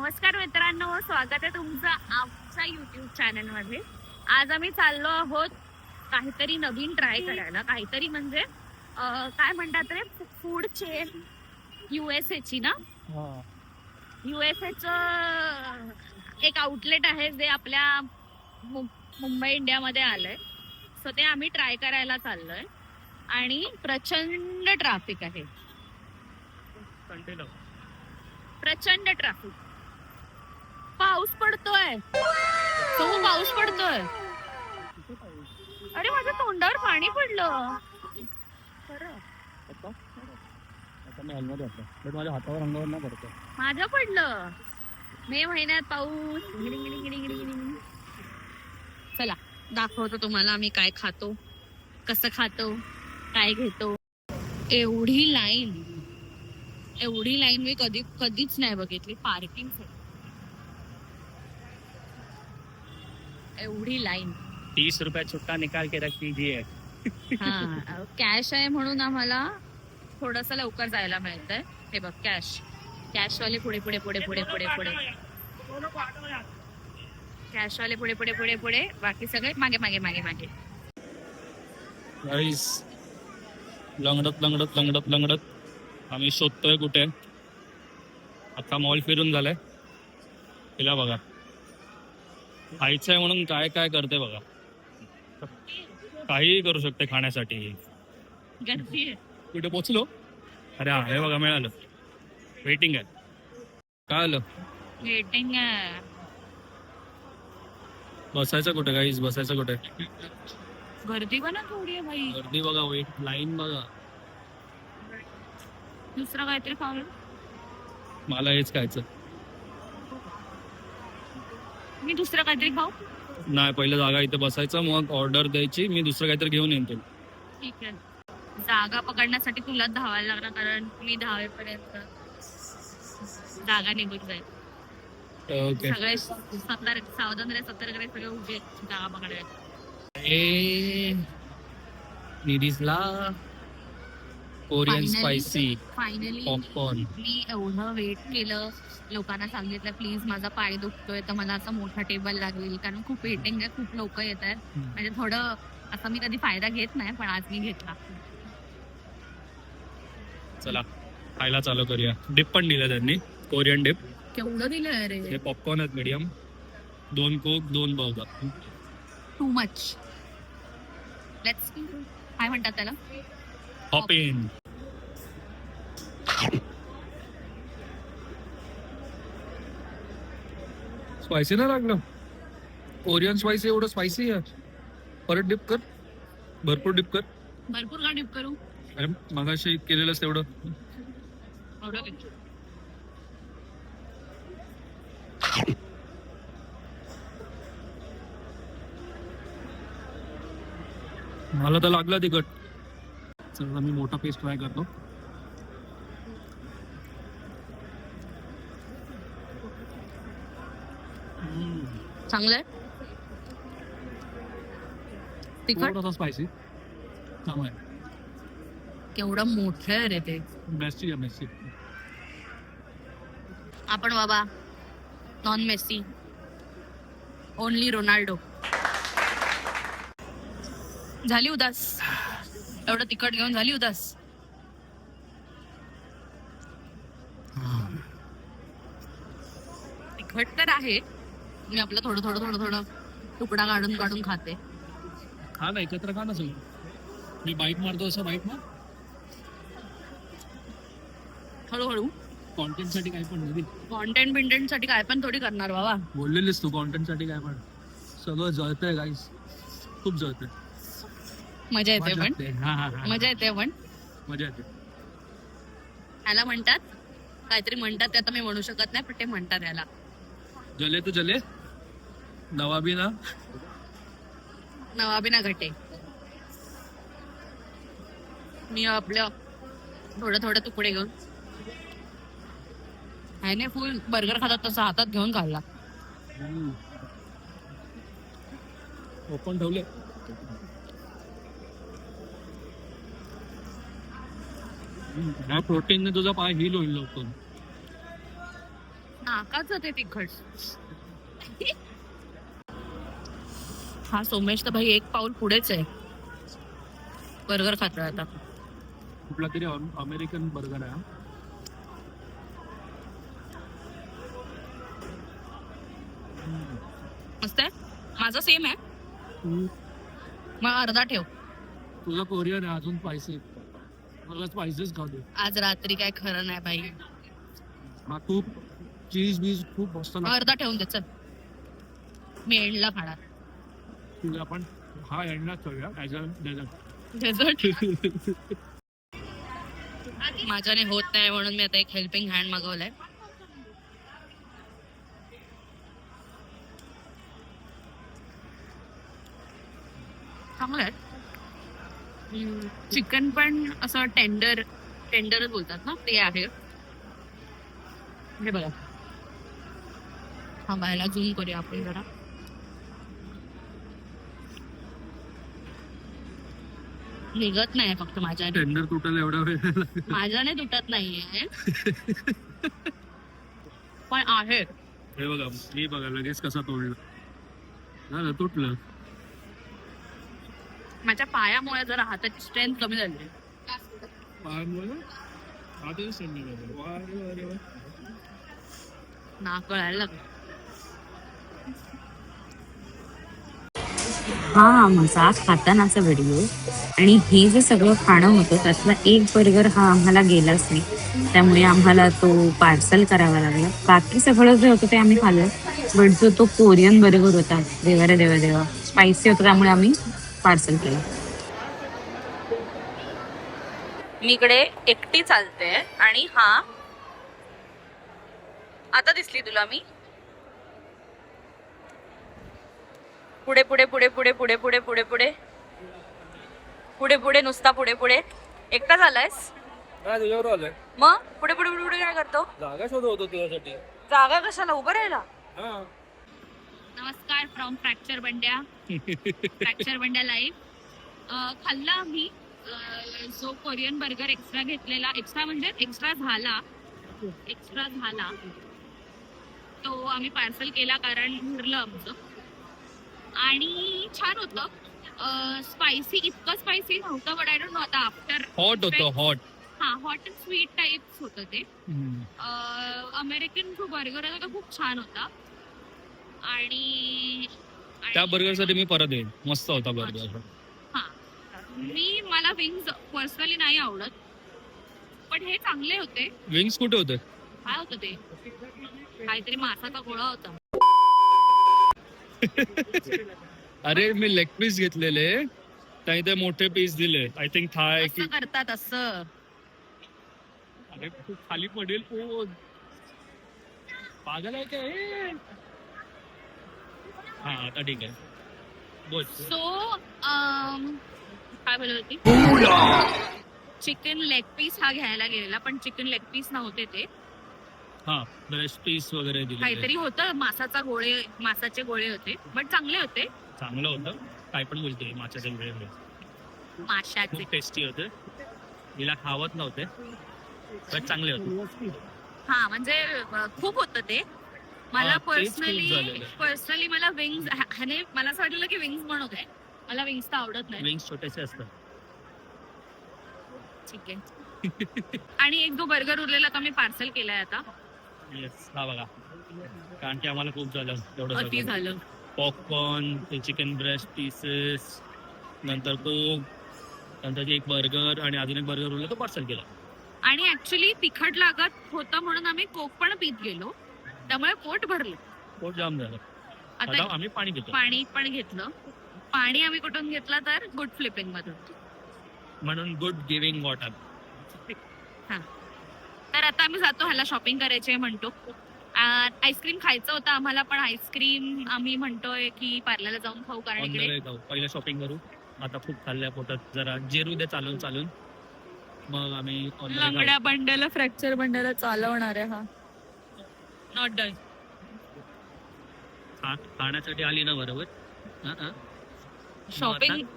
नमस्कार मित्रांनो, स्वागत आहे तुमचं आमच्या युट्यूब चॅनल मध्ये. आज आम्ही चाललो आहोत काहीतरी नवीन ट्राय करायला. काहीतरी म्हणजे काय म्हणतात रे, फूड चेन USA ची ना. USA च एक आउटलेट आहे जे आपल्या मुंबई इंडियामध्ये आलंय. सो ते आम्ही ट्राय करायला चाललोय आणि प्रचंड ट्रॅफिक आहे. प्रचंड ट्रॅफिक. पाऊस पडतोय, पाऊस पडतोय. अरे माझ्या तोंडावर पाणी पडलं. माझ्या हातावर अंगावर नाही पडत. माझं पडलं. मे महिन्यात पाऊस. चला दाखवतो तुम्हाला आम्ही काय खातो, कसं खातो, काय घेतो. एवढी लाईन मी कधीच नाही बघितली पार्किंग साठी. एवढी लाईन. 30 रुपया छुट्टा निकाल के रख दीजिए. हा, कॅश आहे म्हणून आम्हाला थोडस लवकर जायला मिळतंय. हे बघ, कॅश वाले पुढे पुढे पुढे पुढे पुढे पुढे कॅश वाले पुढे पुढे पुढे पुढे, बाकी सगळे मागे मागे मागे मागे. गाईस, लंगडत आम्ही शोधतोय कुठे. आता मॉल फिरून झालाय. तिला बघा, खायचंय म्हणून काय काय करते बघा. काहीही करू शकते खाण्यासाठी. गर्दी आहे. कुठे पोचलो? अरे हा, हे बघा मिळालं. वेटिंग आहे. काय आलं? वेटिंग आहे. बसायचं कुठे गाईस? बसायचं कुठे? गर्दी बघा थोडी आहे बाई. गर्दी बघा, वेट लाईन बघा. दुसरं काहीतरी खाऊ. मला हेच खायचं. मी दुसरं काहीतरी खाऊ. नाही, पहिलं जागा इथे बसायचं, मग ऑर्डर द्यायची. मी दुसरं काहीतरी घेऊन येईन. ठीक आहे. जागा पकडण्यासाठी तुला धावायला लागणार, कारण मी धावेपर्यंत जागा निघून जाईल. ओके. सगळे सावधान सतर्क सगळे उभे जागा पकडायला. निधीसला कोरियन स्पायसी फायनली पॉपकॉर्न. मी एवढं वेट केलं, लोकांना सांगितलं प्लीज माझा पाय दुखतोय तर मला असं मोठा टेबल लागेल, कारण खूप वेटिंग आहे, खूप लोक येत आहेत. म्हणजे थोडं असं मी कधी फायदा घेत नाही, पण आज मी घेतला. चला खायला चालू करूया. डिप पण दिलं त्यांनी, कोरियन डिप. केवढं दिलंय रे. हे पॉपकॉर्न आहेत medium. 2 coke 2 burger. Too much. Let's काय म्हणतात त्याला? Hop in. स्पायसी नाही लागलं. कोरियन स्पायसी एवढं स्पायसी आहे. परत डिप कर, भरपूर डिप कर. भरपूर का डिप करू? अरे मगाशी केलेलंच तेवढं. मला तर लागला तिखट. चला मी मोठा पीस ट्राय करतो. चांगलंय. तिखट थोडासा स्पायसी. चांगलं आहे. केवढं मोठं आहे रे ते. मेस्सी आहे, मेस्सी. आपण बाबा नॉन मेसी, ओनली रोनाल्डो. झाली उदास. एवढं तिखट घेऊन झाली उदास. तिखट तर आहे. मी आपलं थोडं थोडं थोडं थोडं तुकडा काढून काढून खाते. खा ना, एकत्र खा ना सगळं. मी बाईट मारतो असं बाईट मार. हळूहळू. कॉन्टेंट साठी काय पण नाही. कॉन्टेंट बिंटेंट साठी काय पण थोडी करणार बाबा. बोललेलीस तू कॉन्टेंट साठी काय पण. सगळं जळतंय गाईस, खूप जळतंय. मजा येते पण. मजा येते. ह्याला म्हणतात काहीतरी म्हणतात, ते आता मी म्हणू शकत नाही, पण ते म्हणतात ह्याला. जले तो जले, नवाबी ना घटे. मी आपलं थोडं थोडं तुकडे घेऊन, ह्याने फुल बर्गर खातात तसं हातात घेऊन खाल्ला. ओपन ठेवले. ह्या प्रोटीनने तुझा पाय हील होईल लवकर. नाकाच ते तिखट. हा सोमेश तर भाई एक पाऊल पुढेच आहे. बर्गर खातोय आता. कुठला तरी अमेरिकन बर्गर आहे. मस्त आहे. माझं सेम आहे. मग अर्धा ठेव. तुझा कोरियन आहे अजून स्पायसी. मला स्पायसीच खाऊ दे. आज रात्री काय खरं नाही बाई. हा खूप चीज बीज खूप मस्त लागतं. अर्धा ठेवून दे चल. मी एंडला खाणार. तुझा आपण हा एंडलाच करूया ॲज अ डेझर्ट. डेझर्ट माझ्याने होत नाही म्हणून मी आता एक हेल्पिंग हँड मागवलाय. चांगलं आहे. चिकन पण असं टेंडरच बोलतात ना ते आहे. हे बघा. हा बायला झूम करूया आपण जरा. निघत नाही फक्त माझ्या. टेंडर तुटायला एवढा वेळ माझ्याने तुटत नाहीये पण आहे. हे बघा मी बघा लगेच कसा तोडलं. झालं तुटलं. माझ्या पायामुळे जरा हाताची स्ट्रेंथ कमी झाली. ना कळायला लागलं. हा माझा खातानाचा व्हिडिओ आणि हे जे सगळं खाणं होतं त्यातला एक बर्गर हा आम्हाला गेलाच नाही. त्यामुळे आम्हाला तो पार्सल करावा लागला. बाकी सगळं जे होतं ते आम्ही खाल्लं. बट जो तो कोरियन बर्गर होता देवा रे देवा देवा स्पायसी होता त्यामुळे आम्ही पार्सल केलं. मी इकडे एकटी चालते आणि हा आता दिसली तुला मी. पुढे पुढे पुढे पुढे पुढे पुढे पुढे पुढे पुढे पुढे नुसता पुढे पुढे. एकटा झालायस तुझ्यावर आलंय. मग पुढे पुढे पुढे पुढे काय करतो. जागा शोधत होतो तुझ्यासाठी. जागा कशाला उभं राहायला. नमस्कार from fracture Bandya. Fracture Bandya live. खाल्ला आम्ही जो कोरियन बर्गर एक्स्ट्रा घेतलेला. एक्स्ट्रा म्हणजे एक्स्ट्रा झाला तो आम्ही पार्सल केला कारण भरलं आमचं. आणि छान होतं. स्पायसी इतकं स्पायसी नव्हतं बट आय डोंट नो आता आफ्टर. हॉट होतं हॉट. हा हॉट अँड स्वीट टाईप्स होतं ते. अमेरिकन जो बर्गर होता तो खूप छान होता. आणि त्या बर्गरसाठी मी परत येईन. मस्त होता बर्गर. हा मला विंग्स पर्सनली नाही आवडत पण हे चांगले होते. विंग्स कुठे होते. काय होतं ते काहीतरी मासाचा गोळा होता. अरे मी लेग पीस घेतलेले त्याने ते मोठे पीस दिले. आय थिंक थाय की असं करतात असं. अरे खूप खाली पडेल. पागल आहे काय. हा आता ठीक आहे बोल. सो काय बोलत होती. चिकन लेग पीस हा घ्यायला गेलेला पण चिकन लेग पीस नव्हते ते. हा ब्रेस्ट पीस वगैरे दिले. काहीतरी होतं मासाचे गोळे होते बट चांगले होते. चांगलं होतं. काय पण बोलते माशाचे गोळे. माशाचे खूप टेस्टी होते. तिला खावत नव्हते पण चांगले होते. हा म्हणजे खूप होतं ते. मला हा, तेच खूप झालेलं. पर्सनली मला विंग्स ह्याने मला असं वाटलं की विंग्स म्हणत आहे. मला विंग्स तर आवडत नाही. विंग्स छोटेसे असतात. ठीक आहे. आणि एक जो बर्गर उरलेला तो मी पार्सल केलाय आता. येस हा बघा कारण की आम्हाला खूप झालं एवढं अति सगळं. झालं. पॉपकॉर्न ते चिकन ब्रेस्ट पीसेस नंतर तो नंतर एक बर्गर आणि अजून एक बर्गर उरला तो पार्सल केला. आणि ऍक्च्युली तिखट लागत होतं म्हणून आम्ही कोक पण पीत गेलो त्यामुळे पोट भरलं. पोट जाम झालं. आता आता आम्ही पाणी पितो पाणी पण घेतलं. पाणी आम्ही कुठून घेतलं तर गुड फ्लिपिंग मधून. म्हणून गुड गिव्हिंग वॉटर. तर आता आम्ही जातो ह्याला शॉपिंग करायचे म्हणतो. आईस्क्रीम खायचं होतं आम्हाला पण आईस्क्रीम आम्ही म्हणतोय की पार्लरला जाऊन खाऊ कारण इकडे जाऊ पहिलं शॉपिंग करू. आता खूप खाल्ल्या पोटात जरा जिरू दे चालून चालून मग आम्ही लंगड्या बंड्याला फ्रॅक्चर बंड्याला चालवणार आहे. हा नॉट डन. खाण्यासाठी आली ना बरोबर.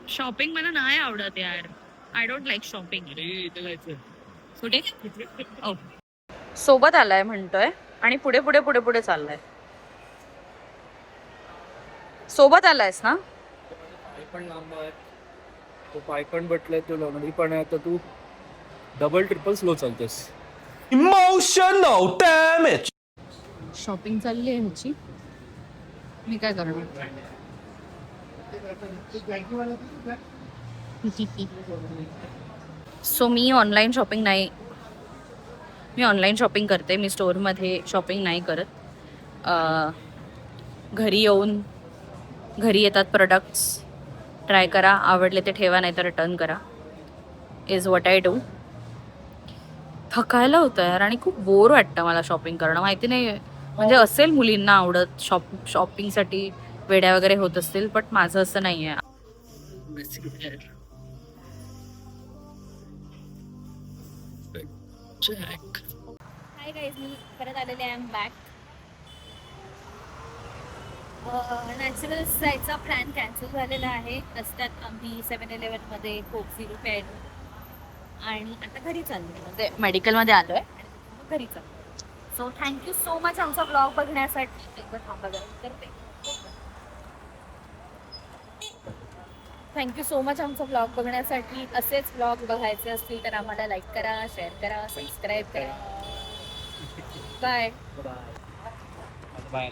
शॉपिंग मला नाही आवडत यार. I don't like shopping. अरे इथे जायचं कुठे सोबत आलाय म्हणतोय आणि पुढे पुढे पुढे पुढे चाललाय. सोबत आलायस ना? पाय पण लांब आहे, तो पाय पण बटलाय, तो लंगडी पण आहे, तर तू डबल ट्रिपल स्लो चालतेस. Emotional damage. शॉपिंग चालली आहे ह्याची. मी काय करणार? सो मी ऑनलाईन शॉपिंग करते. मी स्टोअरमध्ये शॉपिंग नाही करत. घरी येतात प्रोडक्ट्स, ट्राय करा, आवडले ते ठेवा, नाही तर रिटर्न करा, इज वॉट आय डू. थकायला होतं यार, आणि खूप बोर वाटतं मला शॉपिंग करणं. माहिती नाही, म्हणजे असेल मुलींना आवडत, शॉपिंगसाठी वेड्या वगैरे होत असतील, बट माझं असं नाही आहे. हाय गाईज, मी परत आलेले आहे. Am back. नॅचरल जायचा प्लॅन कॅन्सल झालेला आहे. रस्त्यात आम्ही 7-Eleven कोक झिरो प्यायलो आणि आता घरी चाललो, म्हणजे मेडिकलमध्ये आलो आहे आणि मग घरी चाललो. सो थँक्यू सो मच आमचा ब्लॉग बघण्यासाठी. एकदा थांबा करते. थँक्यू सो मच आमचा ब्लॉग बघण्यासाठी. असेच ब्लॉग बघायचे असतील तर आम्हाला लाईक करा, शेअर करा, सबस्क्राईब करा. बाय.